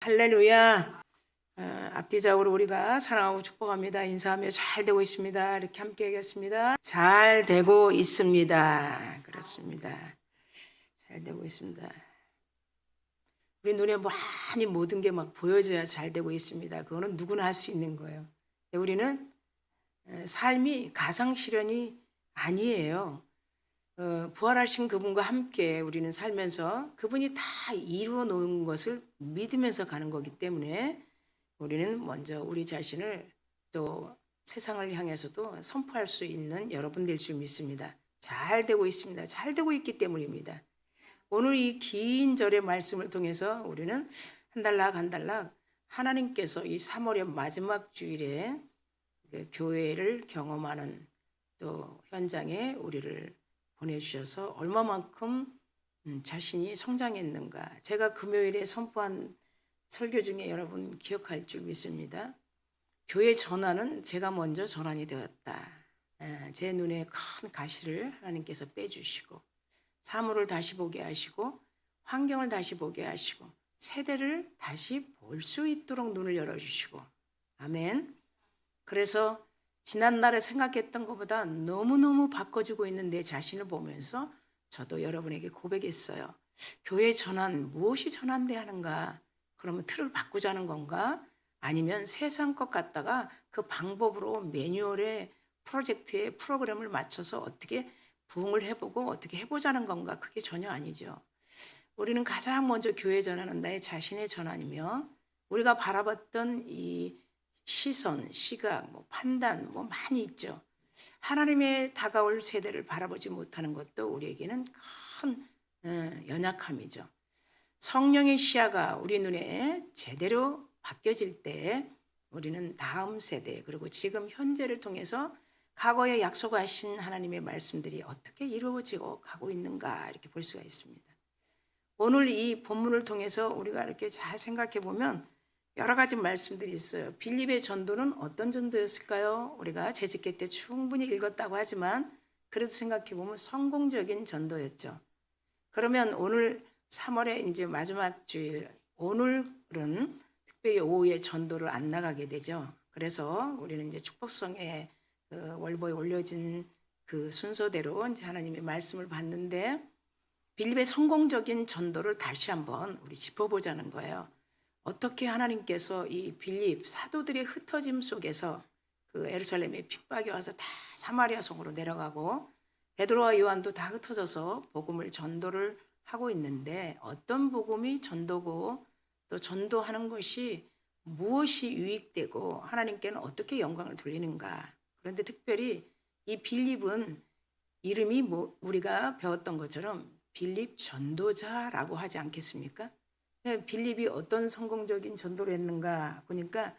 할렐루야. 앞뒤적으로 우리가 사랑하고 축복합니다. 인사하며 잘 되고 있습니다. 이렇게 함께 하겠습니다. 잘 되고 있습니다. 그렇습니다. 잘 되고 있습니다. 우리 눈에 많이 모든 게 막 보여져야 잘 되고 있습니다. 그거는 누구나 할 수 있는 거예요. 우리는 삶이 가상실현이 아니에요. 부활하신 그분과 함께 우리는 살면서 그분이 다 이루어 놓은 것을 믿으면서 가는 거기 때문에 우리는 먼저 우리 자신을 또 세상을 향해서도 선포할 수 있는 여러분 될 줄 믿습니다. 잘 되고 있습니다. 잘 되고 있기 때문입니다. 오늘 이 긴 절의 말씀을 통해서 우리는 한 달락 하나님께서 이 3월의 마지막 주일에 교회를 경험하는 또 현장에 우리를 보내주셔서 얼마만큼 자신이 성장했는가. 제가 금요일에 선포한 설교 중에 여러분 기억할 줄 믿습니다. 교회 전환은 제가 먼저 전환이 되었다. 제 눈에 큰 가시를 하나님께서 빼주시고 사물을 다시 보게 하시고 환경을 다시 보게 하시고 세대를 다시 볼 수 있도록 눈을 열어주시고 아멘. 그래서 지난날에 생각했던 것보다 너무너무 바꿔지고 있는 내 자신을 보면서 저도 여러분에게 고백했어요. 교회 전환, 무엇이 전환돼야 하는가? 그러면 틀을 바꾸자는 건가? 아니면 세상 것 같다가 그 방법으로 매뉴얼에 프로젝트에 프로그램을 맞춰서 어떻게 부응을 해보고 어떻게 해보자는 건가? 그게 전혀 아니죠. 우리는 가장 먼저 교회 전환은 나의 자신의 전환이며 우리가 바라봤던 이 시선, 시각, 판단 많이 있죠. 하나님의 다가올 세대를 바라보지 못하는 것도 우리에게는 큰 연약함이죠. 성령의 시야가 우리 눈에 제대로 바뀌어질 때 우리는 다음 세대 그리고 지금 현재를 통해서 과거에 약속하신 하나님의 말씀들이 어떻게 이루어지고 가고 있는가 이렇게 볼 수가 있습니다. 오늘 이 본문을 통해서 우리가 이렇게 잘 생각해 보면 여러 가지 말씀들이 있어요. 빌립의 전도는 어떤 전도였을까요? 우리가 재직회 때 충분히 읽었다고 하지만 그래도 생각해 보면 성공적인 전도였죠. 그러면 오늘 3월의 이제 마지막 주일 오늘은 특별히 오후에 전도를 안 나가게 되죠. 그래서 우리는 이제 축복성에 월보에 올려진 그 순서대로 이제 하나님의 말씀을 봤는데 빌립의 성공적인 전도를 다시 한번 우리 짚어보자는 거예요. 어떻게 하나님께서 이 빌립 사도들의 흩어짐 속에서 그 예루살렘에 핍박이 와서 다 사마리아 성으로 내려가고 베드로와 요한도 다 흩어져서 복음을 전도를 하고 있는데 어떤 복음이 전도고 또 전도하는 것이 무엇이 유익되고 하나님께는 어떻게 영광을 돌리는가. 그런데 특별히 이 빌립은 이름이 우리가 배웠던 것처럼 빌립 전도자라고 하지 않겠습니까? 빌립이 어떤 성공적인 전도를 했는가 보니까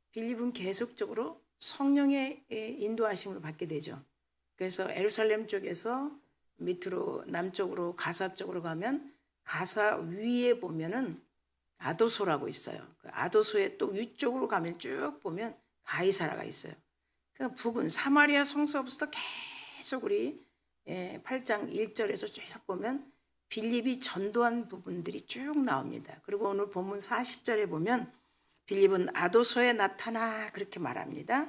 빌립은 계속적으로 성령의 인도하심을 받게 되죠. 그래서 예루살렘 쪽에서 밑으로 남쪽으로 가사 쪽으로 가면 가사 위에 보면은 아도소라고 있어요. 그 아도소의 또 위쪽으로 가면 쭉 보면 가이사라가 있어요. 그 북은 사마리아 성서부터 계속 우리 8장 1절에서 쭉 보면 빌립이 전도한 부분들이 쭉 나옵니다. 그리고 오늘 본문 40절에 보면 빌립은 아도소에 나타나 그렇게 말합니다.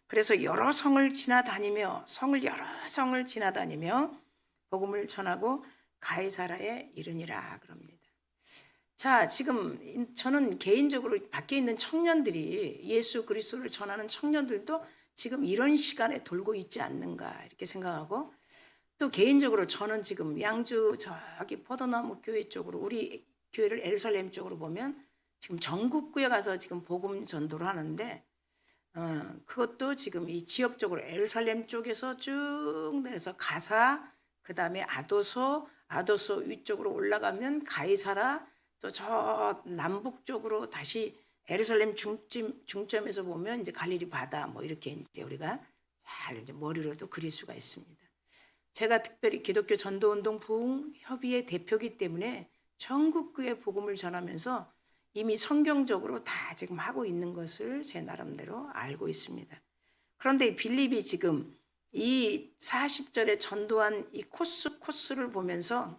그래서 여러 성을 지나다니며 복음을 전하고 가이사라에 이르니라 그럽니다. 자, 지금 저는 개인적으로 밖에 있는 청년들이 예수 그리스도를 전하는 청년들도 지금 이런 시간에 돌고 있지 않는가 이렇게 생각하고 또 개인적으로 저는 지금 양주 저기 포도나무 교회 쪽으로 우리 교회를 예루살렘 쪽으로 보면 지금 전국구에 가서 지금 복음 전도를 하는데 그것도 지금 이 지역적으로 예루살렘 쪽에서 쭉 내서 가사 그 다음에 아도소 위쪽으로 올라가면 가이사라 또 저 남북 쪽으로 다시 예루살렘 중점에서 보면 이제 갈릴리 바다 이렇게 이제 우리가 잘 이제 머리로도 그릴 수가 있습니다. 제가 특별히 기독교 전도운동 부흥협의회 대표이기 때문에 전국구에 복음을 전하면서 이미 성경적으로 다 지금 하고 있는 것을 제 나름대로 알고 있습니다. 그런데 빌립이 지금 이 40절에 전도한 이 코스를 보면서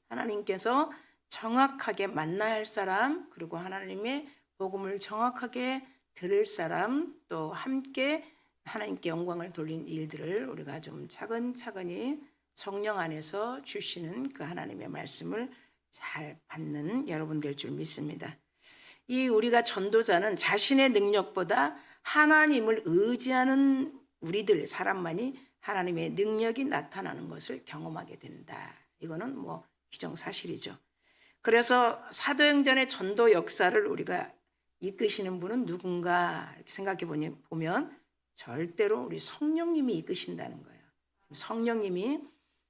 하나님께서 정확하게 만나야 할 사람, 그리고 하나님의 복음을 정확하게 들을 사람, 또 함께 하나님께 영광을 돌린 일들을 우리가 좀 차근차근히 성령 안에서 주시는 그 하나님의 말씀을 잘 받는 여러분 될 줄 믿습니다. 이 우리가 전도자는 자신의 능력보다 하나님을 의지하는 우리들 사람만이 하나님의 능력이 나타나는 것을 경험하게 된다. 이거는 뭐 기정사실이죠. 그래서 사도행전의 전도 역사를 우리가 이끄시는 분은 누군가 이렇게 생각해 보면 절대로 우리 성령님이 이끄신다는 거예요.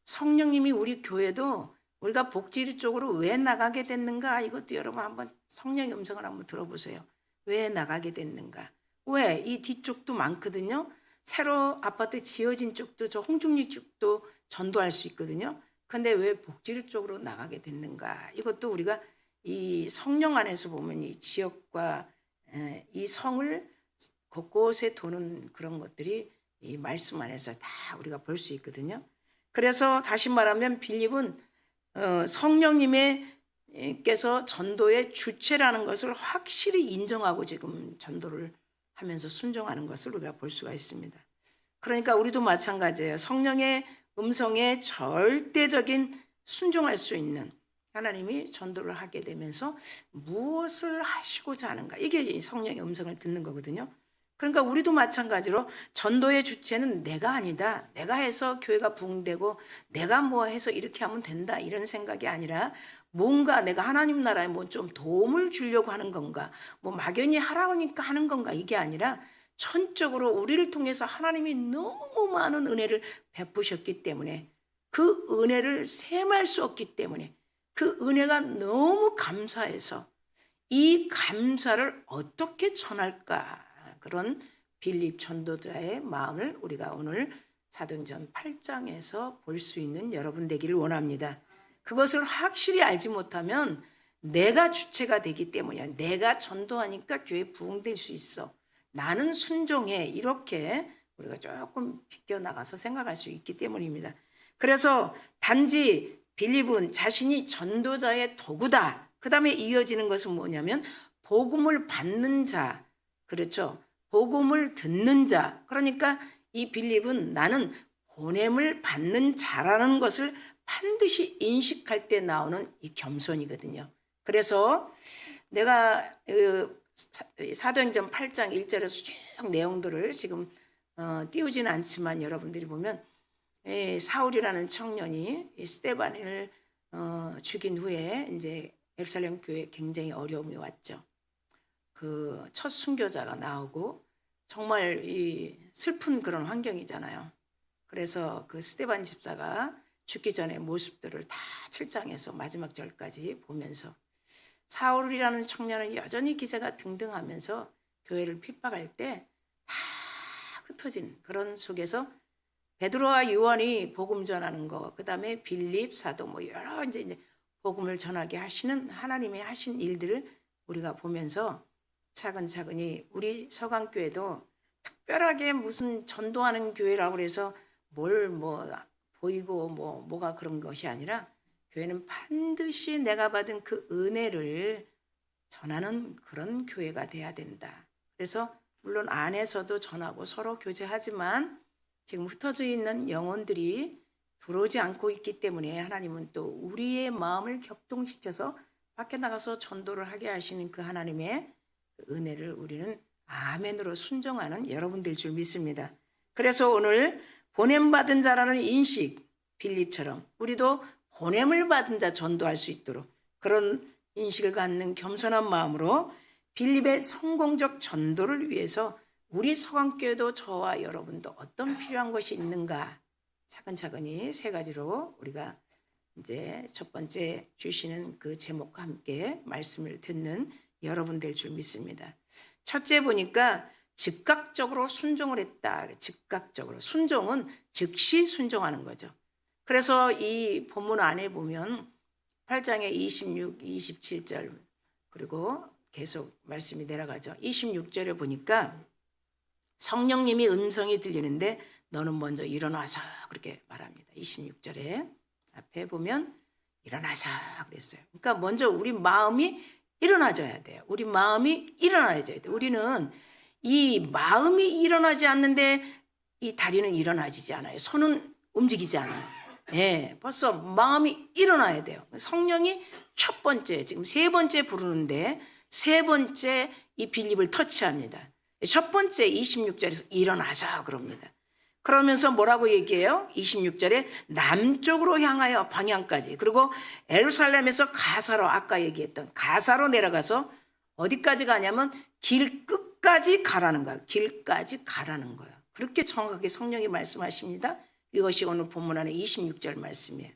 성령님이 우리 교회도 우리가 복지리 쪽으로 왜 나가게 됐는가, 이것도 여러분 한번 성령의 음성을 한번 들어보세요. 왜 나가게 됐는가? 왜? 이 뒤쪽도 많거든요. 새로 아파트 지어진 쪽도, 저 홍중리 쪽도 전도할 수 있거든요. 근데 왜 복지리 쪽으로 나가게 됐는가? 이것도 우리가 이 성령 안에서 보면 이 지역과 이 성을 곳곳에 도는 그런 것들이 이 말씀 안에서 다 우리가 볼 수 있거든요. 그래서 다시 말하면 빌립은 성령님께서 전도의 주체라는 것을 확실히 인정하고 지금 전도를 하면서 순종하는 것을 우리가 볼 수가 있습니다. 그러니까 우리도 마찬가지예요. 성령의 음성에 절대적인 순종할 수 있는 하나님이 전도를 하게 되면서 무엇을 하시고자 하는가, 이게 성령의 음성을 듣는 거거든요. 그러니까 우리도 마찬가지로 전도의 주체는 내가 아니다. 내가 해서 교회가 부흥되고 내가 뭐 해서 이렇게 하면 된다, 이런 생각이 아니라 뭔가 내가 하나님 나라에 뭐 좀 도움을 주려고 하는 건가, 뭐 막연히 하라니까 하는 건가, 이게 아니라 전적으로 우리를 통해서 하나님이 너무 많은 은혜를 베푸셨기 때문에, 그 은혜를 셈할 수 없기 때문에, 그 은혜가 너무 감사해서 이 감사를 어떻게 전할까, 그런 빌립 전도자의 마음을 우리가 오늘 사도행전 8장에서 볼 수 있는 여러분 되기를 원합니다. 그것을 확실히 알지 못하면 내가 주체가 되기 때문이야. 내가 전도하니까 교회 부흥될 수 있어, 나는 순종해, 이렇게 우리가 조금 비껴나가서 생각할 수 있기 때문입니다. 그래서 단지 빌립은 자신이 전도자의 도구다. 그 다음에 이어지는 것은 뭐냐면 복음을 받는 자, 그렇죠? 복음을 듣는 자. 그러니까 이 빌립은 나는 보냄을 받는 자라는 것을 반드시 인식할 때 나오는 이 겸손이거든요. 그래서 내가 사도행전 8장 1절에서 쭉 내용들을 지금 띄우지는 않지만 여러분들이 보면 사울이라는 청년이 스데반을 죽인 후에 이제 예루살렘 교회에 굉장히 어려움이 왔죠. 그 첫 순교자가 나오고 정말 이 슬픈 그런 환경이잖아요. 그래서 그 스데반 집사가 죽기 전에 모습들을 다 7장에서 마지막 절까지 보면서 사울이라는 청년은 여전히 기세가 등등하면서 교회를 핍박할 때 다 흩어진 그런 속에서 베드로와 요한이 복음 전하는 거, 그 다음에 빌립 사도 뭐 여러 이제 복음을 전하게 하시는 하나님이 하신 일들을 우리가 보면서 차근차근히 우리 서강교회도 특별하게 무슨 전도하는 교회라고 해서 뭘 뭐 보이고 뭐가 그런 것이 아니라 교회는 반드시 내가 받은 그 은혜를 전하는 그런 교회가 돼야 된다. 그래서 물론 안에서도 전하고 서로 교제하지만 지금 흩어져 있는 영혼들이 들어오지 않고 있기 때문에 하나님은 또 우리의 마음을 격동시켜서 밖에 나가서 전도를 하게 하시는 그 하나님의 은혜를 우리는 아멘으로 순종하는 여러분들 줄 믿습니다. 그래서 오늘 보냄받은 자라는 인식, 빌립처럼 우리도 보냄을 받은 자 전도할 수 있도록 그런 인식을 갖는 겸손한 마음으로 빌립의 성공적 전도를 위해서 우리 서강교회도 저와 여러분도 어떤 필요한 것이 있는가, 차근차근히 세 가지로 우리가 이제 첫 번째 주시는 그 제목과 함께 말씀을 듣는 여러분 될 줄 믿습니다. 첫째 보니까 즉각적으로 순종을 했다. 즉각적으로. 순종은 즉시 순종하는 거죠. 그래서 이 본문 안에 보면 8장의 26, 27절 그리고 계속 말씀이 내려가죠. 26절에 보니까 성령님이 음성이 들리는데 너는 먼저 일어나서 그렇게 말합니다. 26절에 앞에 보면 일어나서 그랬어요. 그러니까 먼저 우리 마음이 일어나줘야 돼요. 우리 마음이 일어나줘야 돼요. 우리는 이 마음이 일어나지 않는데 이 다리는 일어나지지 않아요. 손은 움직이지 않아요. 예, 벌써 마음이 일어나야 돼요. 성령이 첫 번째, 지금 세 번째 부르는데 세 번째 이 빌립을 터치합니다. 첫 번째 26절에서 일어나서 그럽니다. 그러면서 뭐라고 얘기해요? 26절에 남쪽으로 향하여 방향까지, 그리고 예루살렘에서 가사로, 아까 얘기했던 가사로 내려가서 어디까지 가냐면 길 끝까지 가라는 거예요. 길까지 가라는 거예요. 그렇게 정확하게 성령이 말씀하십니다. 이것이 오늘 본문 안에 26절 말씀이에요.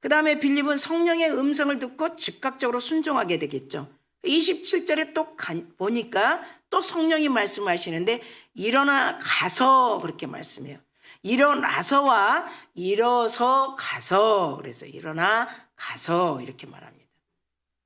그 다음에 빌립은 성령의 음성을 듣고 즉각적으로 순종하게 되겠죠. 27절에 또 보니까 또 성령이 말씀하시는데 일어나 가서 그렇게 말씀해요. 일어나서와 일어서 가서, 그래서 일어나 가서 이렇게 말합니다.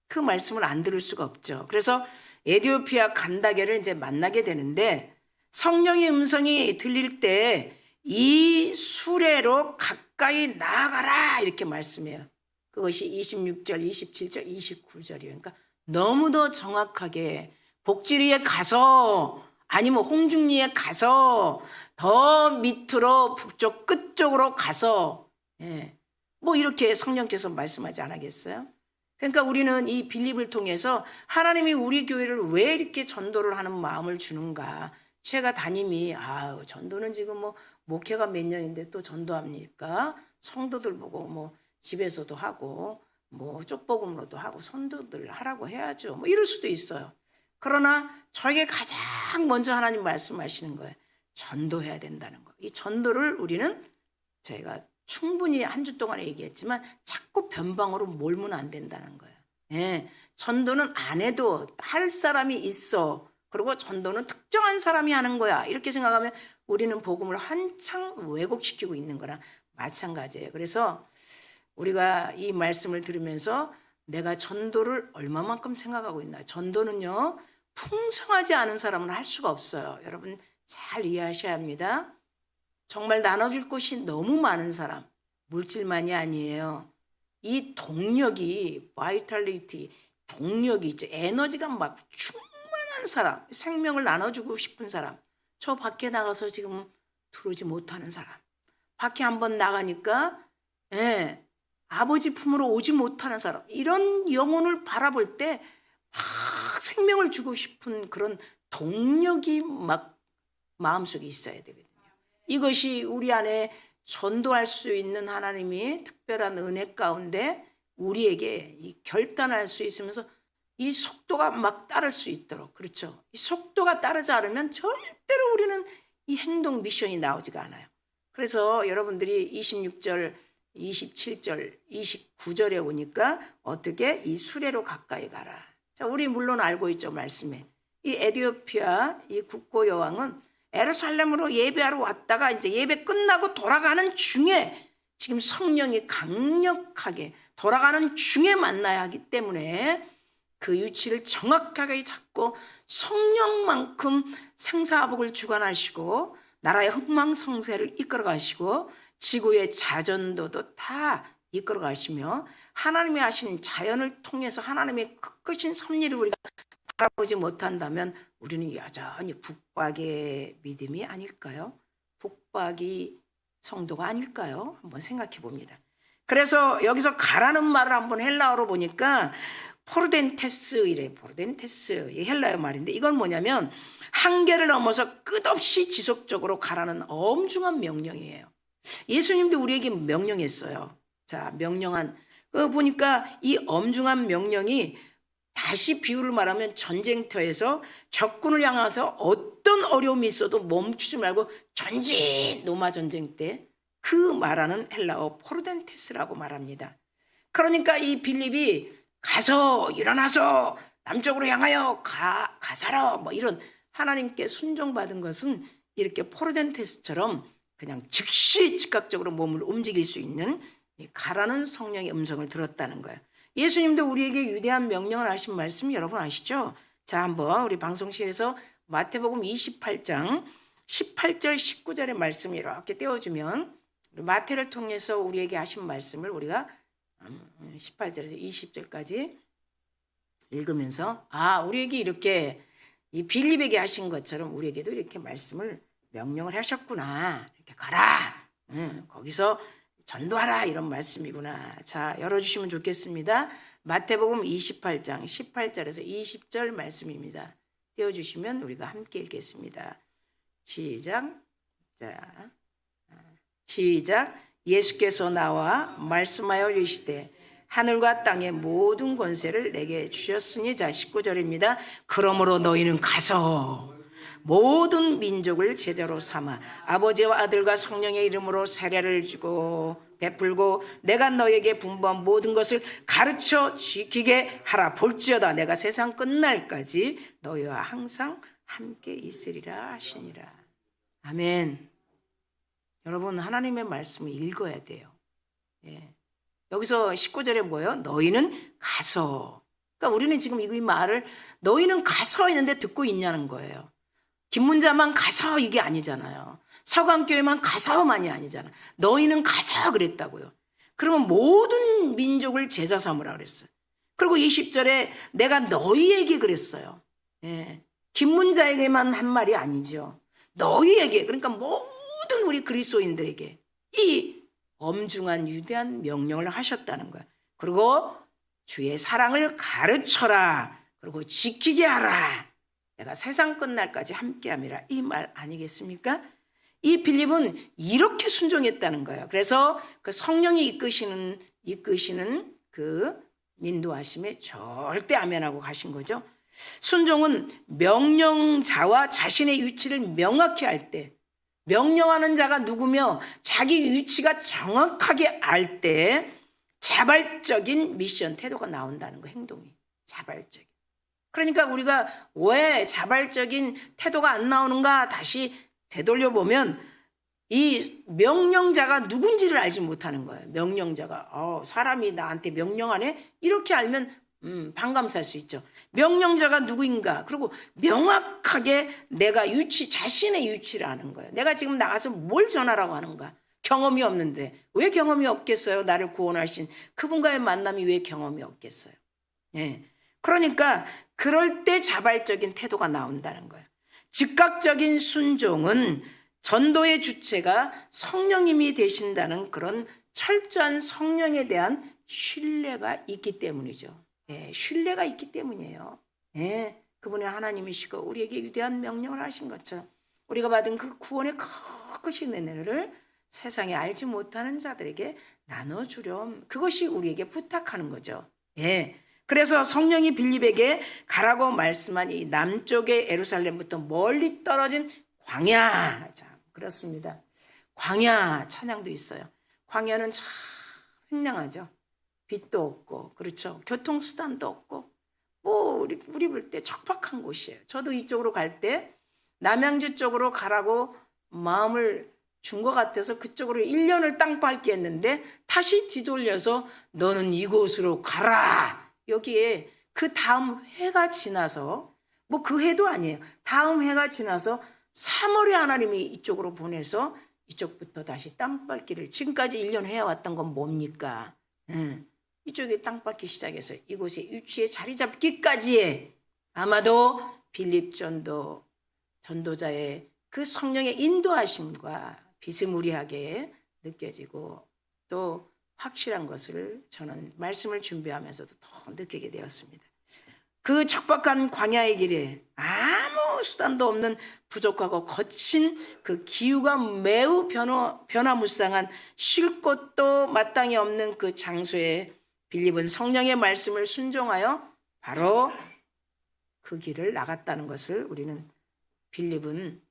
그 말씀을 안 들을 수가 없죠. 그래서 에디오피아 간다게를 이제 만나게 되는데 성령의 음성이 들릴 때 이 수레로 가까이 나아가라 이렇게 말씀해요. 그것이 26절, 27절, 29절이에요. 그러니까 너무도 정확하게 복지리에 가서 아니면 홍중리에 가서 더 밑으로 북쪽 끝쪽으로 가서, 예, 뭐 이렇게 성령께서 말씀하지 않았겠어요? 그러니까 우리는 이 빌립을 통해서 하나님이 우리 교회를 왜 이렇게 전도를 하는 마음을 주는가. 제가 담임이 전도는 지금 뭐 목회가 몇 년인데 또 전도합니까? 성도들 보고 뭐 집에서도 하고 뭐 쪽복음으로도 하고 선도들 하라고 해야죠. 뭐 이럴 수도 있어요. 그러나 저에게 가장 먼저 하나님 말씀하시는 거예요. 전도해야 된다는 거. 이 전도를 우리는 저희가 충분히 한 주 동안에 얘기했지만 자꾸 변방으로 몰면 안 된다는 거예요. 예, 전도는 안 해도 할 사람이 있어. 그리고 전도는 특정한 사람이 하는 거야. 이렇게 생각하면 우리는 복음을 한창 왜곡시키고 있는 거랑 마찬가지예요. 그래서 우리가 이 말씀을 들으면서 내가 전도를 얼마만큼 생각하고 있나. 전도는요, 풍성하지 않은 사람은 할 수가 없어요. 여러분 잘 이해하셔야 합니다. 정말 나눠줄 것이 너무 많은 사람, 물질만이 아니에요. 이 동력이, 바이탈리티, 동력이 있죠. 에너지가 막 충만한 사람, 생명을 나눠주고 싶은 사람, 저 밖에 나가서 지금 들어오지 못하는 사람, 밖에 한번 나가니까 아버지 품으로 오지 못하는 사람, 이런 영혼을 바라볼 때 막 생명을 주고 싶은 그런 동력이 막 마음속에 있어야 되거든요. 이것이 우리 안에 전도할 수 있는 하나님이 특별한 은혜 가운데 우리에게 이 결단할 수 있으면서 이 속도가 막 따를 수 있도록, 그렇죠? 이 속도가 따르지 않으면 절대로 우리는 이 행동 미션이 나오지가 않아요. 그래서 여러분들이 26절, 27절, 29절에 오니까 어떻게 이 수레로 가까이 가라. 자, 우리 물론 알고 있죠, 말씀에. 이 에디오피아 이 국고 여왕은 예루살렘으로 예배하러 왔다가 이제 예배 끝나고 돌아가는 중에 지금 성령이 강력하게 돌아가는 중에 만나야 하기 때문에 그 위치를 정확하게 잡고 성령만큼 생사복을 주관하시고 나라의 흥망성쇠를 이끌어 가시고 지구의 자전도도 다 이끌어 가시며 하나님이 하신 자연을 통해서 하나님의 크신 섭리를 우리가 바라보지 못한다면 우리는 여전히 북박의 믿음이 아닐까요? 북박이 성도가 아닐까요? 한번 생각해 봅니다. 그래서 여기서 가라는 말을 한번 헬라어로 보니까 포르덴테스 이래. 포르덴테스 이 헬라어 말인데 이건 뭐냐면 한계를 넘어서 끝없이 지속적으로 가라는 엄중한 명령이에요. 예수님도 우리에게 명령했어요. 자, 명령한 보니까 이 엄중한 명령이 다시 비유를 말하면 전쟁터에서 적군을 향해서 어떤 어려움이 있어도 멈추지 말고 전진, 로마 전쟁 때 그 말하는 헬라어 포르덴테스라고 말합니다. 그러니까 이 빌립이 가서 일어나서 남쪽으로 향하여 가사라 뭐 이런 하나님께 순종받은 것은 이렇게 포르덴테스처럼 그냥 즉시 즉각적으로 몸을 움직일 수 있는 가라는 성령의 음성을 들었다는 거예요. 예수님도 우리에게 위대한 명령을 하신 말씀 여러분 아시죠? 자, 한번 우리 방송실에서 마태복음 28장 18절 19절의 말씀을 이렇게 떼어주면 마태를 통해서 우리에게 하신 말씀을 우리가 18절에서 20절까지 읽으면서 우리에게 이렇게 이 빌립에게 하신 것처럼 우리에게도 이렇게 말씀을 명령을 하셨구나. 이렇게 가라. 거기서 전도하라 이런 말씀이구나. 자, 열어주시면 좋겠습니다. 마태복음 28장 18절에서 20절 말씀입니다. 띄워주시면 우리가 함께 읽겠습니다. 시작. 자, 시작. 예수께서 나와 말씀하여 이르시되 하늘과 땅의 모든 권세를 내게 주셨으니, 자 19절입니다. 그러므로 너희는 가서 모든 민족을 제자로 삼아 아버지와 아들과 성령의 이름으로 세례를 주고 베풀고 내가 너에게 분부한 모든 것을 가르쳐 지키게 하라. 볼지어다 내가 세상 끝날까지 너희와 항상 함께 있으리라 하시니라. 아멘. 여러분, 하나님의 말씀을 읽어야 돼요. 예. 여기서 19절에 뭐예요? 너희는 가서. 그러니까 우리는 지금 이 말을 너희는 가서 했는데 듣고 있냐는 거예요. 김문자만 가서 이게 아니잖아요. 서강교회만 가서만이 아니잖아요. 너희는 가서 그랬다고요. 그러면 모든 민족을 제자 삼으라 그랬어요. 그리고 20절에 내가 너희에게 그랬어요. 예. 김문자에게만 한 말이 아니죠. 너희에게, 그러니까 모든 우리 그리스도인들에게 이 엄중한 위대한 명령을 하셨다는 거야. 그리고 주의 사랑을 가르쳐라. 그리고 지키게 하라. 내가 세상 끝날까지 함께함이라. 이 말 아니겠습니까? 이 빌립은 이렇게 순종했다는 거예요. 그래서 그 성령이 이끄시는 그 인도하심에 절대 아멘하고 가신 거죠. 순종은 명령자와 자신의 위치를 명확히 할 때, 명령하는 자가 누구며 자기 위치가 정확하게 알 때 자발적인 미션 태도가 나온다는 거, 행동이 자발적인. 그러니까 우리가 왜 자발적인 태도가 안 나오는가 다시 되돌려보면 이 명령자가 누군지를 알지 못하는 거예요. 명령자가 사람이 나한테 명령하네? 이렇게 알면 반감 살 수 있죠. 명령자가 누구인가? 그리고 명확하게 내가 자신의 위치를 아는 거예요. 내가 지금 나가서 뭘 전하라고 하는가? 경험이 없는데 왜 경험이 없겠어요? 나를 구원하신 그분과의 만남이 왜 경험이 없겠어요? 예. 그러니까 그럴 때 자발적인 태도가 나온다는 거예요. 즉각적인 순종은 전도의 주체가 성령님이 되신다는 그런 철저한 성령에 대한 신뢰가 있기 때문이죠. 예, 신뢰가 있기 때문이에요. 예, 그분이 하나님이시고 우리에게 위대한 명령을 하신 것처럼 우리가 받은 그 구원의 크신 은혜를 세상에 알지 못하는 자들에게 나눠주렴. 그것이 우리에게 부탁하는 거죠. 예. 그래서 성령이 빌립에게 가라고 말씀한 이 남쪽의 예루살렘부터 멀리 떨어진 광야. 자, 그렇습니다. 광야 찬양도 있어요. 광야는 참 횡령하죠. 빛도 없고, 그렇죠. 교통수단도 없고, 우리 볼 때 척박한 곳이에요. 저도 이쪽으로 갈 때 남양주 쪽으로 가라고 마음을 준 것 같아서 그쪽으로 1년을 땅 밟기 했는데 다시 뒤돌려서 너는 이곳으로 가라. 여기에 그 다음 해가 지나서 그 해도 아니에요. 다음 해가 지나서 3월에 하나님이 이쪽으로 보내서 이쪽부터 다시 땅 밟기를 지금까지 1년 해왔던 건 뭡니까? 이쪽에 땅 밟기 시작해서 이곳에 위치에 자리 잡기까지의 아마도 빌립 전도자의 그 성령의 인도하심과 비스무리하게 느껴지고 또 확실한 것을 저는 말씀을 준비하면서도 더 느끼게 되었습니다. 그 척박한 광야의 길에 아무 수단도 없는 부족하고 거친 그 기후가 매우 변화무쌍한 쉴 곳도 마땅히 없는 그 장소에 빌립은 성령의 말씀을 순종하여 바로 그 길을 나갔다는 것을 우리는 빌립은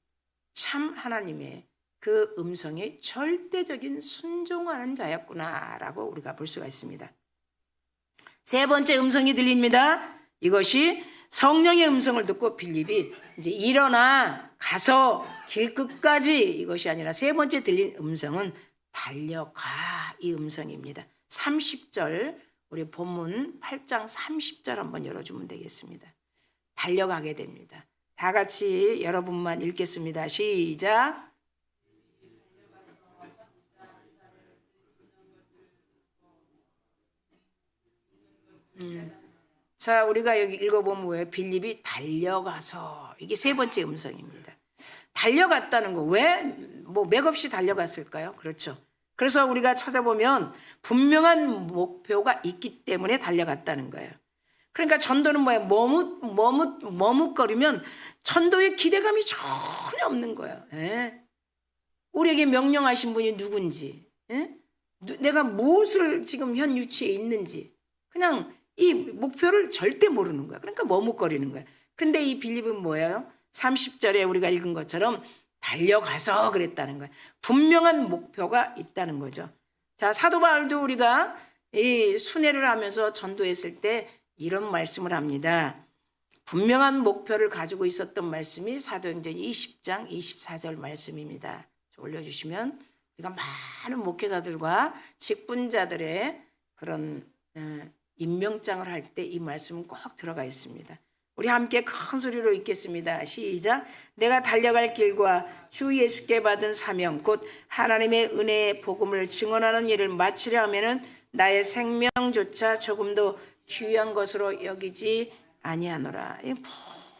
참 하나님의 그 음성에 절대적인 순종하는 자였구나라고 우리가 볼 수가 있습니다. 세 번째 음성이 들립니다. 이것이 성령의 음성을 듣고 빌립이 이제 일어나 가서 길 끝까지, 이것이 아니라 세 번째 들린 음성은 달려가, 이 음성입니다. 30절, 우리 본문 8장 30절 한번 열어주면 되겠습니다. 달려가게 됩니다. 다 같이 여러분만 읽겠습니다. 시작. 자, 우리가 여기 읽어보면 뭐예요? 빌립이 달려가서, 이게 세 번째 음성입니다. 달려갔다는 거, 왜? 뭐 맥없이 달려갔을까요? 그렇죠. 그래서 우리가 찾아보면 분명한 목표가 있기 때문에 달려갔다는 거예요. 그러니까 전도는 뭐예요? 머뭇거리면 전도의 기대감이 전혀 없는 거예요. 예? 우리에게 명령하신 분이 누군지, 예? 내가 무엇을 지금 현 위치에 있는지, 그냥 이 목표를 절대 모르는 거야. 그러니까 머뭇거리는 거야. 근데 이 빌립은 뭐예요? 30절에 우리가 읽은 것처럼 달려가서 그랬다는 거야. 분명한 목표가 있다는 거죠. 자, 사도 바울도 우리가 이 순회를 하면서 전도했을 때 이런 말씀을 합니다. 분명한 목표를 가지고 있었던 말씀이 사도행전 20장 24절 말씀입니다. 올려주시면 우리가 많은 목회자들과 직분자들의 그런 임명장을 할 때 이 말씀은 꼭 들어가 있습니다. 우리 함께 큰 소리로 읽겠습니다. 시작. 내가 달려갈 길과 주 예수께 받은 사명 곧 하나님의 은혜의 복음을 증언하는 일을 마치려 하면은 나의 생명조차 조금도 귀한 것으로 여기지 아니하노라.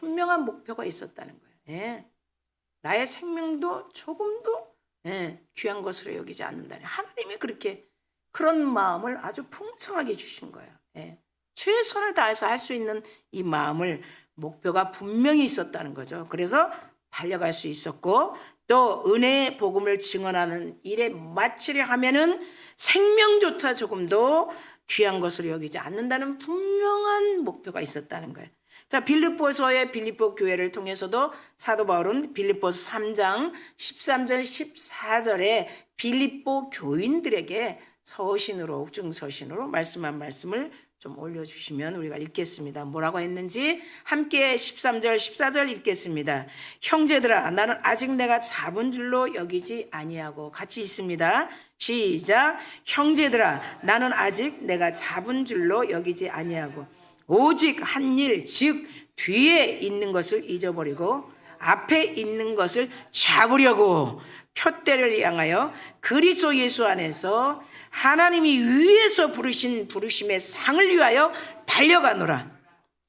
분명한 목표가 있었다는 거예요. 예. 나의 생명도 조금도 귀한 것으로 여기지 않는다니. 하나님이 그렇게 그런 마음을 아주 풍성하게 주신 거예요. 예. 최선을 다해서 할 수 있는 이 마음을, 목표가 분명히 있었다는 거죠. 그래서 달려갈 수 있었고, 또 은혜의 복음을 증언하는 일에 마치려 하면은 생명조차 조금도 귀한 것으로 여기지 않는다는 분명한 목표가 있었다는 거예요. 자, 빌립보서의 빌립보 교회를 통해서도 사도 바울은 빌립보서 3장 13절 14절에 빌립보 교인들에게 서신으로, 옥중서신으로 말씀한 말씀을 좀 올려주시면 우리가 읽겠습니다. 뭐라고 했는지 함께 13절 14절 읽겠습니다. 형제들아, 나는 아직 내가 잡은 줄로 여기지 아니하고, 같이 있습니다. 시작. 형제들아, 나는 아직 내가 잡은 줄로 여기지 아니하고 오직 한 일, 즉 뒤에 있는 것을 잊어버리고 앞에 있는 것을 잡으려고 표대를 향하여 그리스도 예수 안에서 하나님이 위에서 부르신 부르심의 상을 위하여 달려가노라.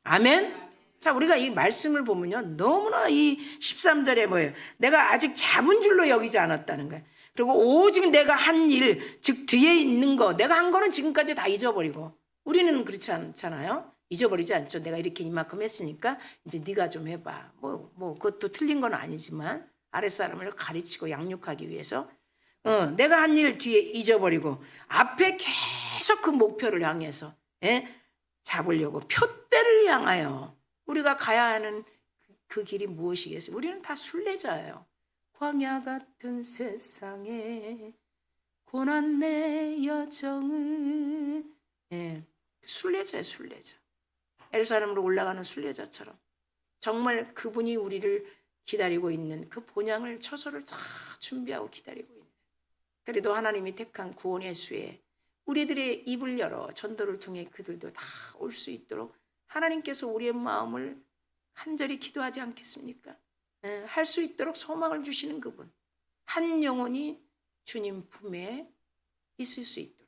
아멘. 자, 우리가 이 말씀을 보면요, 너무나 이 13절에 뭐예요? 내가 아직 잡은 줄로 여기지 않았다는 거예요. 그리고 오직 내가 한 일, 즉 뒤에 있는 거, 내가 한 거는 지금까지 다 잊어버리고. 우리는 그렇지 않잖아요. 잊어버리지 않죠. 내가 이렇게 이만큼 했으니까 이제 네가 좀 해봐. 뭐 그것도 틀린 건 아니지만 아랫사람을 가르치고 양육하기 위해서 내가 한 일 뒤에 잊어버리고 앞에 계속 그 목표를 향해서 잡으려고 표대를 향하여 우리가 가야 하는 그 길이 무엇이겠어요? 우리는 다 순례자예요. 광야 같은 세상에 고난 내 여정은 순례자예요. 순례자. 예루살렘으로 올라가는 순례자처럼 정말 그분이 우리를 기다리고 있는 그 본향을, 처소를 다 준비하고 기다리고 있는, 그래도 하나님이 택한 구원의 수에 우리들의 입을 열어 전도를 통해 그들도 다 올 수 있도록 하나님께서 우리의 마음을 간절히 기도하지 않겠습니까? 할 수 있도록 소망을 주시는 그분, 한 영혼이 주님 품에 있을 수 있도록.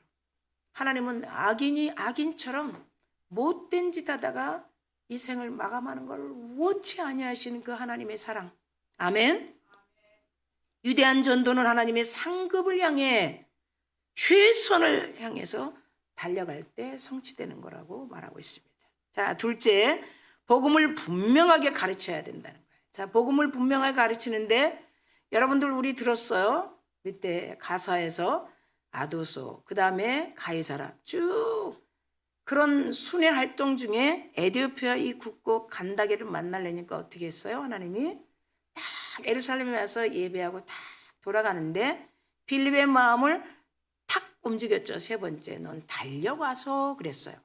하나님은 악인이 악인처럼 못된 짓 하다가 이 생을 마감하는 걸 원치 아니하시는 그 하나님의 사랑. 아멘. 위대한 전도는 하나님의 상급을 향해 최선을 향해서 달려갈 때 성취되는 거라고 말하고 있습니다. 자, 둘째, 복음을 분명하게 가르쳐야 된다는 거예요. 자, 복음을 분명하게 가르치는데 여러분들 우리 들었어요? 그때 가사에서 아도소, 그 다음에 가이사라 쭉 그런 순회 활동 중에 에티오피아 이 국고 간다게를 만나려니까 어떻게 했어요? 하나님이 딱 예루살렘에 와서 예배하고 딱 돌아가는데 빌립의 마음을 탁 움직였죠. 세 번째, 넌 달려가서 그랬어요.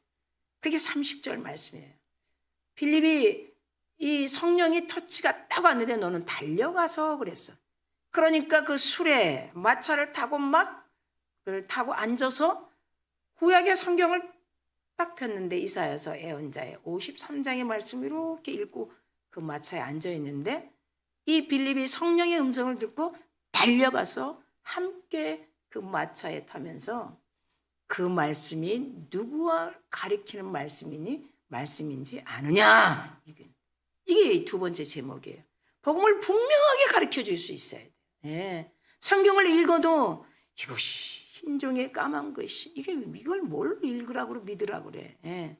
그게 30절 말씀이에요. 빌립이 이 성령이 터치가 딱 왔는데 너는 달려가서 그랬어. 그러니까 그 수레 마차를 타고 막 그걸 타고 앉아서 구약의 성경을 딱 폈는데 이사야서 예언자의 53장의 말씀 이렇게 읽고 그 마차에 앉아 있는데 이 빌립이 성령의 음성을 듣고 달려가서 함께 그 마차에 타면서 그 말씀이 누구와 가리키는 말씀인지 아느냐. 이게 두 번째 제목이에요. 복음을 분명하게 가르쳐 줄 수 있어야 돼요. 예. 성경을 읽어도 이것이 흰종에 까만 것이 이걸 뭘 읽으라고 믿으라고 그래. 예.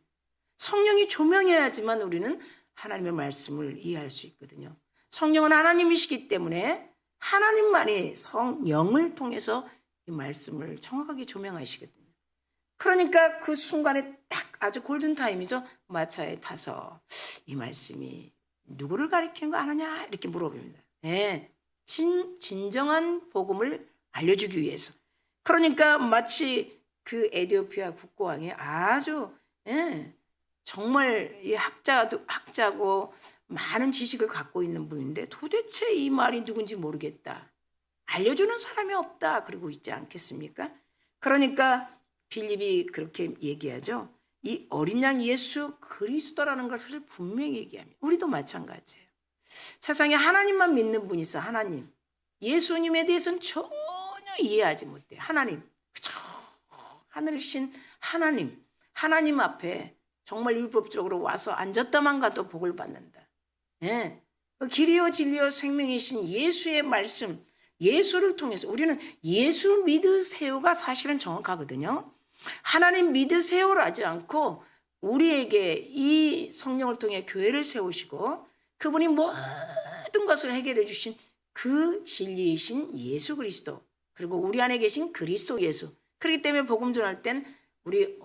성령이 조명해야지만 우리는 하나님의 말씀을 이해할 수 있거든요. 성령은 하나님이시기 때문에 하나님만이 성령을 통해서 이 말씀을 정확하게 조명하시거든요. 그러니까 그 순간에 딱 아주 골든타임이죠. 마차에 타서 이 말씀이 누구를 가리키는 거 아느냐 이렇게 물어봅니다. 예. 진정한 복음을 알려주기 위해서. 그러니까 마치 그 에티오피아 국고왕이 아주 정말 이 학자고 많은 지식을 갖고 있는 분인데 도대체 이 말이 누군지 모르겠다. 알려주는 사람이 없다. 그러고 있지 않겠습니까? 그러니까 빌립이 그렇게 얘기하죠. 이 어린 양 예수 그리스도라는 것을 분명히 얘기합니다. 우리도 마찬가지예요. 세상에 하나님만 믿는 분이 있어. 하나님. 예수님에 대해서는 전혀 이해하지 못해요. 하나님. 그죠? 하늘이신 하나님 앞에 정말 율법적으로 와서 앉았다만 가도 복을 받는다. 예. 길이요 진리요 생명이신 예수의 말씀, 예수를 통해서 우리는 예수 믿으세요가 사실은 정확하거든요. 하나님 믿으세요를 하지 않고 우리에게 이 성령을 통해 교회를 세우시고 그분이 모든 것을 해결해 주신 그 진리이신 예수 그리스도, 그리고 우리 안에 계신 그리스도 예수. 그렇기 때문에 복음 전할 땐 우리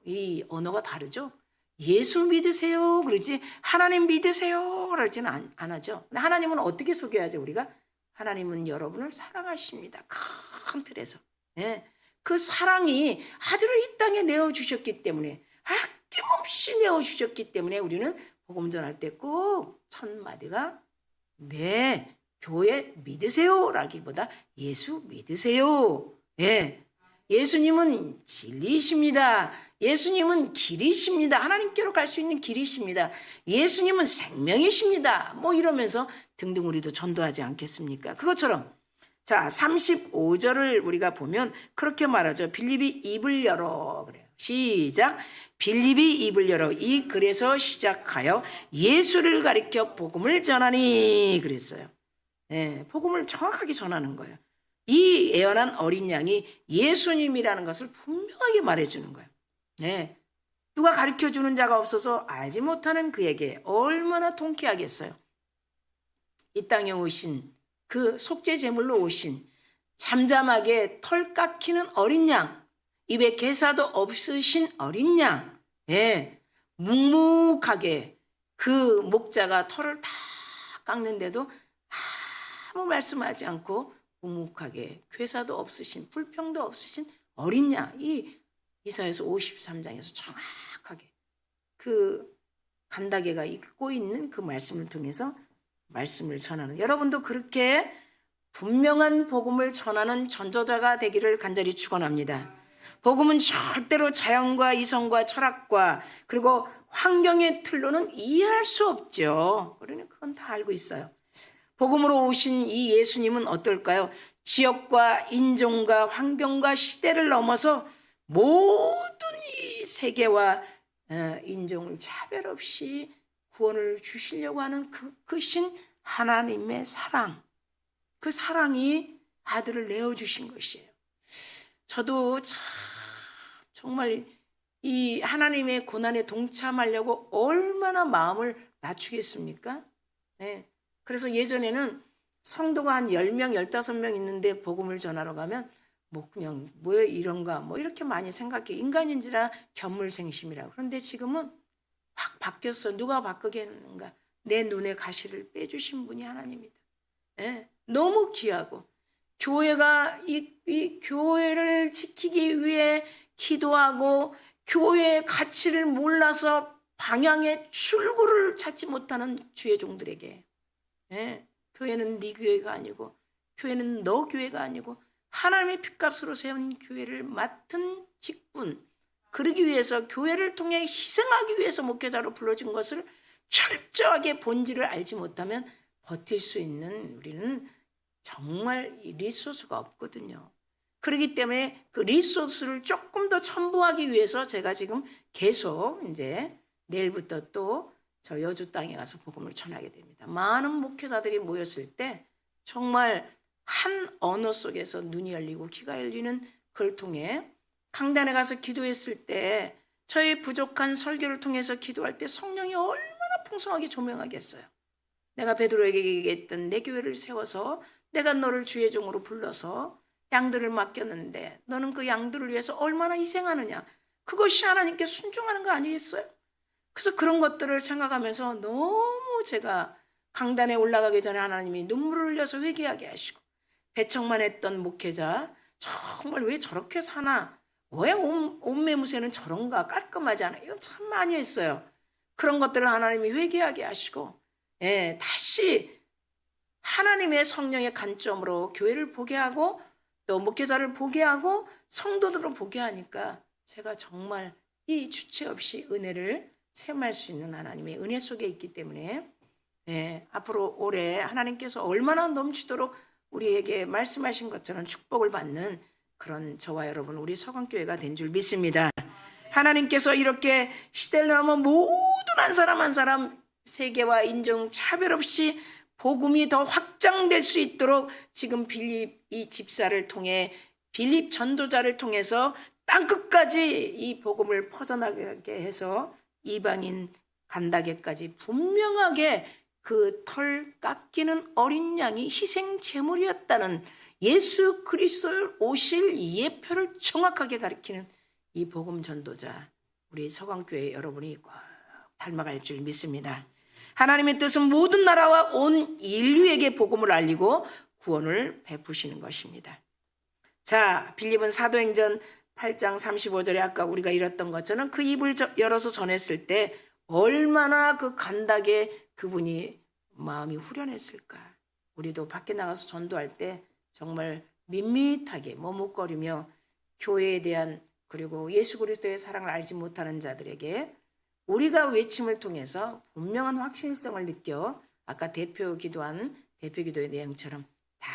이 언어가 다르죠. 예수 믿으세요 그러지 하나님 믿으세요 그러지는 안 하죠. 근데 하나님은 어떻게 소개하죠? 우리가 하나님은 여러분을 사랑하십니다. 큰 틀에서. 예. 그 사랑이 아들을 이 땅에 내어주셨기 때문에, 아낌없이 내어주셨기 때문에 우리는 복음 전할 때 꼭 첫 마디가 네, 교회 믿으세요 라기보다 예수 믿으세요. 예. 예수님은 진리이십니다. 예수님은 길이십니다. 하나님께로 갈 수 있는 길이십니다. 예수님은 생명이십니다. 뭐 이러면서 등등 우리도 전도하지 않겠습니까? 그것처럼 자 35절을 우리가 보면 그렇게 말하죠. 빌립이 입을 열어 그래요. 시작. 빌립이 입을 열어 이 글에서 시작하여 예수를 가리켜 복음을 전하니 그랬어요. 네, 복음을 정확하게 전하는 거예요. 이 애원한 어린 양이 예수님이라는 것을 분명하게 말해주는 거예요. 네. 누가 가르쳐주는 자가 없어서 알지 못하는 그에게 얼마나 통쾌하겠어요. 이 땅에 오신 그 속죄 제물로 오신 잠잠하게 털 깎이는 어린 양, 입에 개사도 없으신 어린 양, 예, 묵묵하게 그 목자가 털을 다 깎는데도 아무 말씀하지 않고 묵묵하게 괴사도 없으신 불평도 없으신 어린 양, 이 이사야서 53장에서 정확하게 그 간다게가 읽고 있는 그 말씀을 통해서 말씀을 전하는, 여러분도 그렇게 분명한 복음을 전하는 전도자가 되기를 간절히 축원합니다. 복음은 절대로 자연과 이성과 철학과 그리고 환경의 틀로는 이해할 수 없죠. 우리는 그건 다 알고 있어요. 복음으로 오신 이 예수님은 어떨까요? 지역과 인종과 환경과 시대를 넘어서 모든 이 세계와 인종을 차별 없이 구원을 주시려고 하는 그 크신 하나님의 사랑, 그 사랑이 아들을 내어주신 것이에요. 저도 참 정말 이 하나님의 고난에 동참하려고 얼마나 마음을 낮추겠습니까? 네. 그래서 예전에는 성도가 한 10명, 15명 있는데 복음을 전하러 가면 뭐 그냥 뭐 이런가 뭐 이렇게 많이 생각해. 인간인지라 견물생심이라고. 그런데 지금은 확 바뀌었어. 누가 바꾸게 했는가? 내 눈에 가시를 빼주신 분이 하나님이다. 네. 너무 귀하고 교회가 이 교회를 지키기 위해 기도하고 교회의 가치를 몰라서 방향의 출구를 찾지 못하는 주의 종들에게, 예, 교회는 네 교회가 아니고 교회는 너 교회가 아니고 하나님의 핏값으로 세운 교회를 맡은 직분, 그러기 위해서 교회를 통해 희생하기 위해서 목회자로 불러준 것을 철저하게 본질을 알지 못하면 버틸 수 있는 우리는 정말 리소스가 없거든요. 그렇기 때문에 그 리소스를 조금 더 첨부하기 위해서 제가 지금 계속 이제 내일부터 또 저 여주 땅에 가서 복음을 전하게 됩니다. 많은 목회자들이 모였을 때 정말 한 언어 속에서 눈이 열리고 귀가 열리는 그걸 통해 강단에 가서 기도했을 때 저의 부족한 설교를 통해서 기도할 때 성령이 얼마나 풍성하게 조명하겠어요. 내가 베드로에게 얘기했던 내 교회를 세워서 내가 너를 주의 종으로 불러서 양들을 맡겼는데 너는 그 양들을 위해서 얼마나 희생하느냐. 그것이 하나님께 순종하는 거 아니겠어요? 그래서 그런 것들을 생각하면서 너무 제가 강단에 올라가기 전에 하나님이 눈물을 흘려서 회개하게 하시고 배척만 했던 목회자 정말 왜 저렇게 사나? 왜 옷매무새는 저런가? 깔끔하지 않아? 이건 참 많이 했어요. 그런 것들을 하나님이 회개하게 하시고 다시 하나님의 성령의 관점으로 교회를 보게 하고 또 목회자를 보게 하고 성도들을 보게 하니까 제가 정말 이 주체 없이 은혜를 체험할 수 있는 하나님의 은혜 속에 있기 때문에 앞으로 올해 하나님께서 얼마나 넘치도록 우리에게 말씀하신 것처럼 축복을 받는 그런 저와 여러분 우리 서강교회가 된 줄 믿습니다. 하나님께서 이렇게 시대를 넘어 모든 한 사람 한 사람 세계와 인종 차별 없이 복음이 더 확장될 수 있도록 지금 빌립 이 집사를 통해 빌립 전도자를 통해서 땅끝까지 이 복음을 퍼져나가게 해서 이방인 간다게까지 분명하게 그 털 깎이는 어린 양이 희생 제물이었다는 예수 그리스도를 오실 예표를 정확하게 가리키는 이 복음 전도자 우리 서강교회 여러분이 꼭 닮아갈 줄 믿습니다. 하나님의 뜻은 모든 나라와 온 인류에게 복음을 알리고 구원을 베푸시는 것입니다. 자, 빌립은 사도행전 8장 35절에 아까 우리가 읽었던 것처럼 그 입을 열어서 전했을 때 얼마나 그 간닥에 그분이 마음이 후련했을까. 우리도 밖에 나가서 전도할 때 정말 밋밋하게 머뭇거리며 교회에 대한 그리고 예수 그리스도의 사랑을 알지 못하는 자들에게 우리가 외침을 통해서 분명한 확신성을 느껴 아까 대표 기도의 내용처럼 다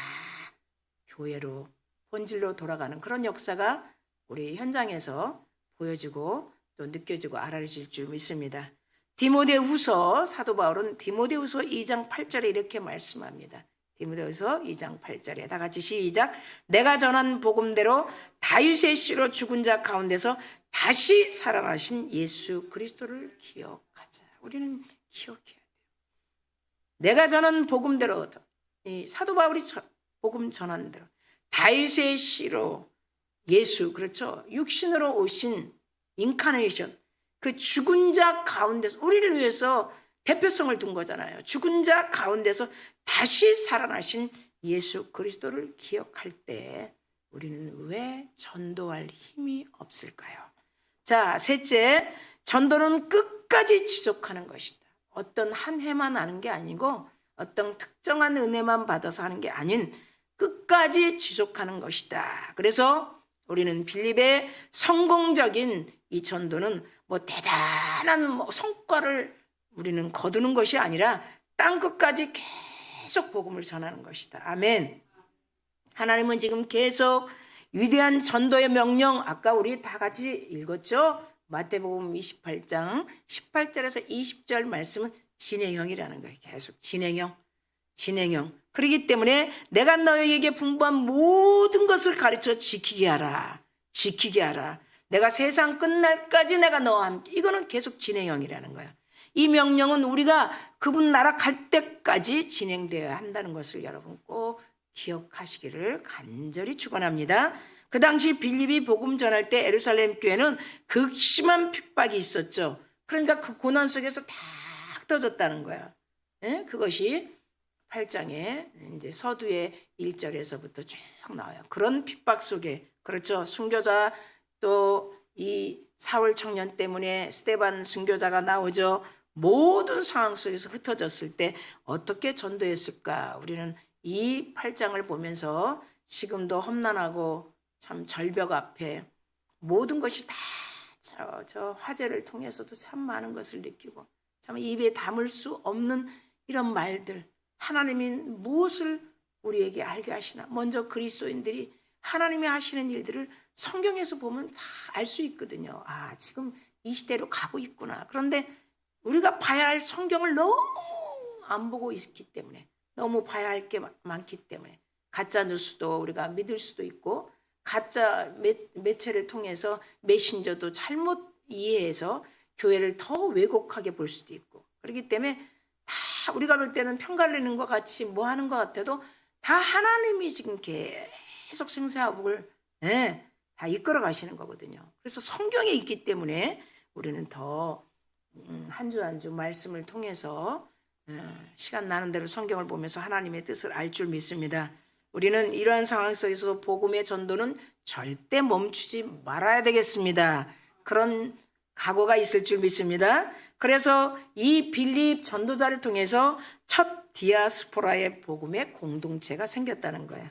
교회로 본질로 돌아가는 그런 역사가 우리 현장에서 보여지고 또 느껴지고 알아질 줄 믿습니다. 디모데후서 사도 바울은 디모데후서 2장 8절에 이렇게 말씀합니다. 디모데후서 2장 8절에 다 같이 시작. 내가 전한 복음대로 다윗의 씨로 죽은 자 가운데서 다시 살아나신 예수 그리스도를 기억하자. 우리는 기억해야 돼요. 내가 전한 복음대로 이 사도 바울이 복음 전한 대로 다윗의 씨로 예수 그렇죠. 육신으로 오신 인카네이션 그 죽은 자 가운데서 우리를 위해서 대표성을 둔 거잖아요. 죽은 자 가운데서 다시 살아나신 예수 그리스도를 기억할 때 우리는 왜 전도할 힘이 없을까요? 자, 셋째, 전도는 끝까지 지속하는 것이다. 어떤 한 해만 하는 게 아니고 어떤 특정한 은혜만 받아서 하는 게 아닌 끝까지 지속하는 것이다. 그래서 우리는 빌립의 성공적인 이 전도는 뭐 대단한 성과를 우리는 거두는 것이 아니라 땅끝까지 계속 복음을 전하는 것이다. 아멘. 하나님은 지금 계속 위대한 전도의 명령 아까 우리 다 같이 읽었죠? 마태복음 28장 18절에서 20절 말씀은 진행형이라는 거예요. 계속 진행형. 그렇기 때문에 내가 너희에게 분부한 모든 것을 가르쳐 지키게 하라. 내가 세상 끝날까지 내가 너와 함께. 이거는 계속 진행형이라는 거야. 이 명령은 우리가 그분 나라 갈 때까지 진행되어야 한다는 것을 여러분 꼭 기억하시기를 간절히 축원합니다. 그 당시 빌립이 복음 전할 때 예루살렘 교회는 극심한 핍박이 있었죠. 그러니까 그 고난 속에서 다 흩어졌다는 거야. 그것이 8장에 이제 서두의 1절에서부터 쭉 나와요. 그런 핍박 속에 그렇죠. 순교자 또 이 사울 청년 때문에 스데반 순교자가 나오죠. 모든 상황 속에서 흩어졌을 때 어떻게 전도했을까? 우리는 이 8장을 보면서 지금도 험난하고 참 절벽 앞에 모든 것이 다 저 화재를 통해서도 참 많은 것을 느끼고 참 입에 담을 수 없는 이런 말들 하나님이 무엇을 우리에게 알게 하시나. 먼저 그리스도인들이 하나님이 하시는 일들을 성경에서 보면 다 알 수 있거든요. 아, 지금 이 시대로 가고 있구나. 그런데 우리가 봐야 할 성경을 너무 안 보고 있기 때문에, 너무 봐야 할 게 많기 때문에 가짜 뉴스도 우리가 믿을 수도 있고, 가짜 매체를 통해서 메신저도 잘못 이해해서 교회를 더 왜곡하게 볼 수도 있고, 그렇기 때문에 다 우리가 볼 때는 편가르는 것 같이 뭐 하는 것 같아도 다 하나님이 지금 계속 생사화복을 다 이끌어 가시는 거거든요. 그래서 성경에 있기 때문에 우리는 더 한 주 한 주 말씀을 통해서 시간 나는 대로 성경을 보면서 하나님의 뜻을 알 줄 믿습니다. 우리는 이러한 상황 속에서 복음의 전도는 절대 멈추지 말아야 되겠습니다. 그런 각오가 있을 줄 믿습니다. 그래서 이 빌립 전도자를 통해서 첫 디아스포라의 복음의 공동체가 생겼다는 거예요.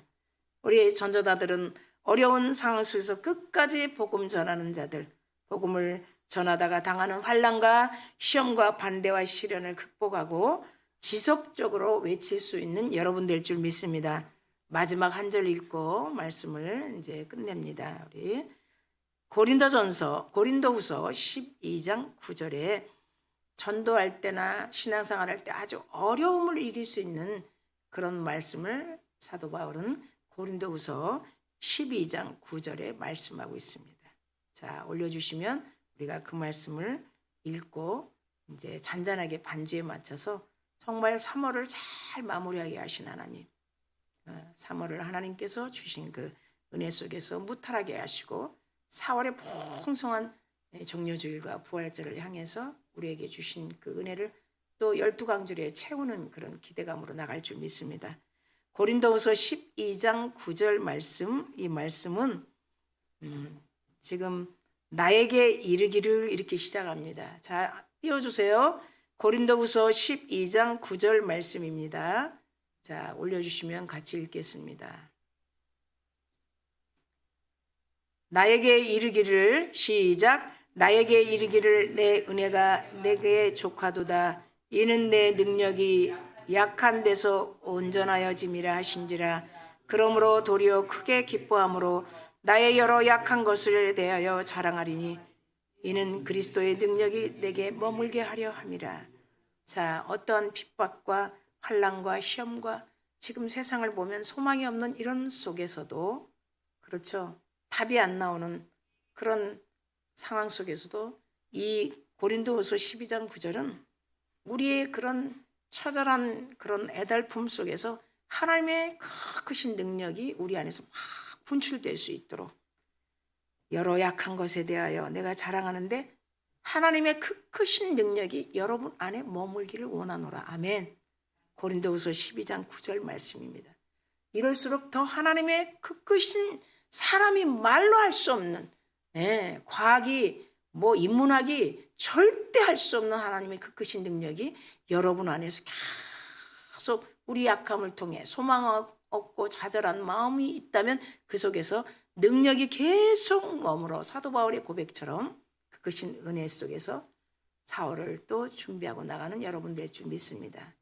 우리 전도자들은 어려운 상황 속에서 끝까지 복음 전하는 자들, 복음을 전하다가 당하는 환난과 시험과 반대와 시련을 극복하고 지속적으로 외칠 수 있는 여러분 될 줄 믿습니다. 마지막 한 절 읽고 말씀을 이제 끝냅니다. 우리 고린도후서 12장 9절에 전도할 때나 신앙생활 할 때 아주 어려움을 이길 수 있는 그런 말씀을 사도 바울은 고린도후서 12장 9절에 말씀하고 있습니다. 자, 올려주시면 우리가 그 말씀을 읽고 이제 잔잔하게 반주에 맞춰서 정말 3월을 잘 마무리하게 하신 하나님, 3월을 하나님께서 주신 그 은혜 속에서 무탈하게 하시고 4월의 풍성한 정료주일과 부활절을 향해서 우리에게 주신 그 은혜를 또 12강줄에 채우는 그런 기대감으로 나갈 줄 믿습니다. 고린도후서 12장 9절 말씀, 이 말씀은 지금 나에게 이르기를 이렇게 시작합니다. 자, 띄워주세요. 고린도후서 12장 9절 말씀입니다. 자, 올려주시면 같이 읽겠습니다. 나에게 이르기를, 시작. 나에게 이르기를 내 은혜가 내게 족하도다. 이는 내 능력이 약한 데서 온전하여짐이라 하신지라. 그러므로 도리어 크게 기뻐함으로 나의 여러 약한 것을 대하여 자랑하리니 이는 그리스도의 능력이 내게 머물게 하려 함이라. 자, 어떠한 핍박과 환난과 시험과 지금 세상을 보면 소망이 없는 이런 속에서도, 그렇죠, 답이 안 나오는 그런 상황 속에서도 이 고린도후서 12장 9절은 우리의 그런 처절한 그런 애달픔 속에서 하나님의 크신 능력이 우리 안에서 막 분출될 수 있도록, 여러 약한 것에 대하여 내가 자랑하는데 하나님의 크신 능력이 여러분 안에 머물기를 원하노라. 아멘. 고린도후서 12장 9절 말씀입니다. 이럴수록 더 하나님의 크신, 사람이 말로 할 수 없는, 과학이 인문학이 절대 할 수 없는 하나님의 크신 능력이 여러분 안에서 계속 우리 약함을 통해 소망 없고 좌절한 마음이 있다면 그 속에서 능력이 계속 머물러 사도 바울의 고백처럼 크신 은혜 속에서 4월을 또 준비하고 나가는 여러분 될 줄 믿습니다.